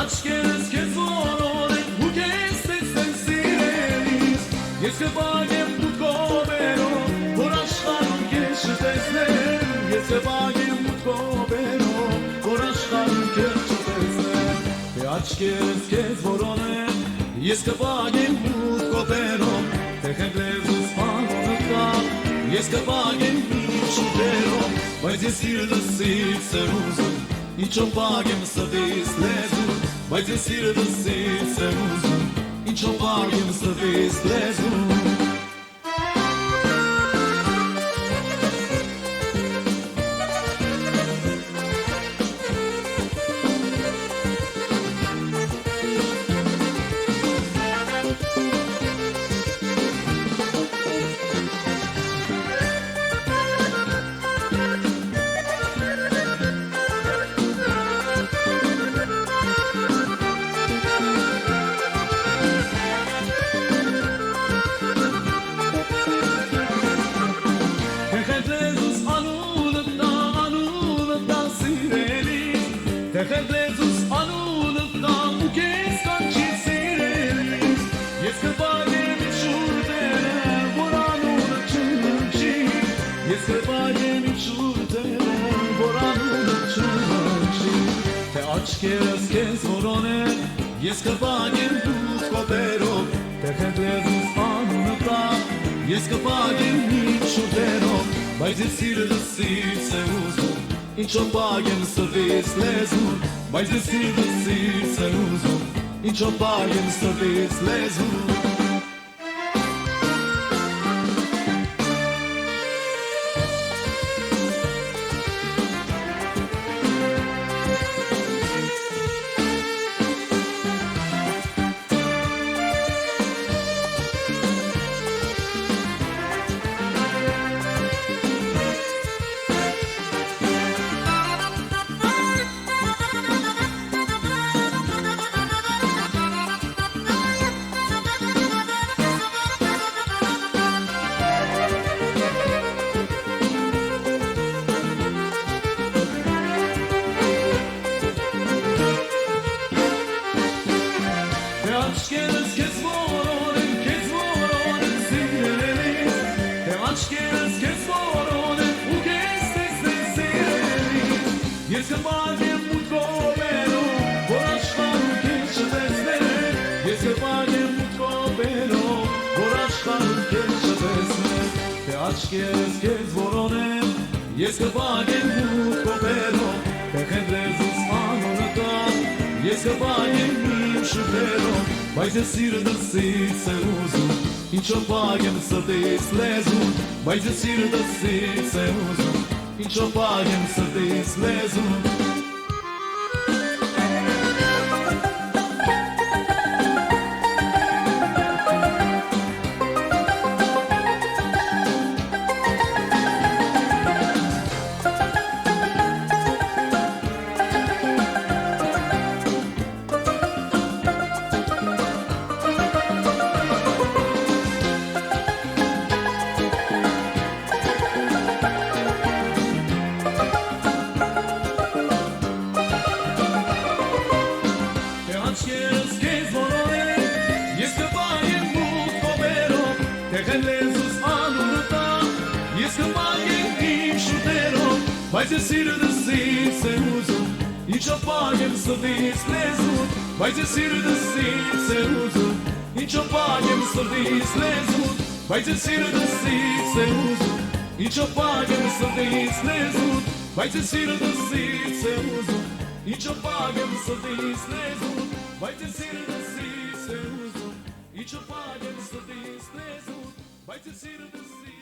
աչքերս քեզ որոնեն ու քեզ տեսնեն սիրելիս Ես կպագեմ մուտքովերով որ աշխարհում քեզ չտեսնեմ Ես կպագեմ մուտքովերով որ աշխարհում քեզ չտեսնեմ Թե աչքերս քեզ որոնեն Ես կպագեմ մուտքովերով Թե խնդրես անունը կա Ես կպագեմ իմ շուտերով Բայց ես սիրտս եմ ուզում Ինչով պագեմ սրտիս լեզուն Բայց ես սիրտս եմ ուզում Ինչով պագեմ սրտիս լեզուն Թե խնդրես անունը տամ ու քեզ կանչի սիրելիս Ես կպագեմ իմ շուրթերը որ անունը չնչի Ես կպագեմ իմ շուրթերը որ անունը չնչի Թե աչքերս քեզ որոնեն Ես կպագեմ դուք կոպերով Թե խնդրես անունը տամ Ես կպագեմ իմ շուրթերով Բայց ես սիրտս եմ ուզում Ինչով պագեմ սրտիս լեզուն Բայց ես սիրտս եմ ուզում Ինչով պագեմ սրտիս լեզուն Աչքերս քեզ որոնեն սիրելիս Թե աչքերս քեզ որոնեն ու քեզ տեսնեն սիրելիս Ես կպագեմ մուտքովերով որ աշխարհում քեզ չտեսնեմ Ես կպագեմ մուտքովերով որ աշխարհում քեզ չտեսնեմ Թե աչքերս քեզ որոնեն Ես կպագեմ մուտքովերով Թե խնդրես անունը տամ Ես կպագեմ իմ շուրթերով Բայց ես սիրտս եմ ուզում Ինչով պագեմ սրտիս լեզուն Բայց ես սիրտս եմ ուզում Ինչով պագեմ սրտիս լեզուն Աչքերս քեզ որոնեն Ես կպագեմ մուտքովերով Թե խնդրես անունը տամ Ես կպագեմ իմ շուրթերով Բայց ես սիրտս եմ ուզում Ինչով պագեմ սրտիս լեզուն Բայց ես սիրտս եմ ուզում Ինչով պագեմ սրտիս լեզուն Բայց ես սիրտս եմ ուզում Ինչով պագեմ սրտիս լեզուն Բայց ես սիրտս եմ ուզում Ինչով պագեմ սրտիս լեզուն Բայց ես սիրտս եմ ուզում Ինչով պագեմ սրտիս լեզուն Բայց ես սիրտս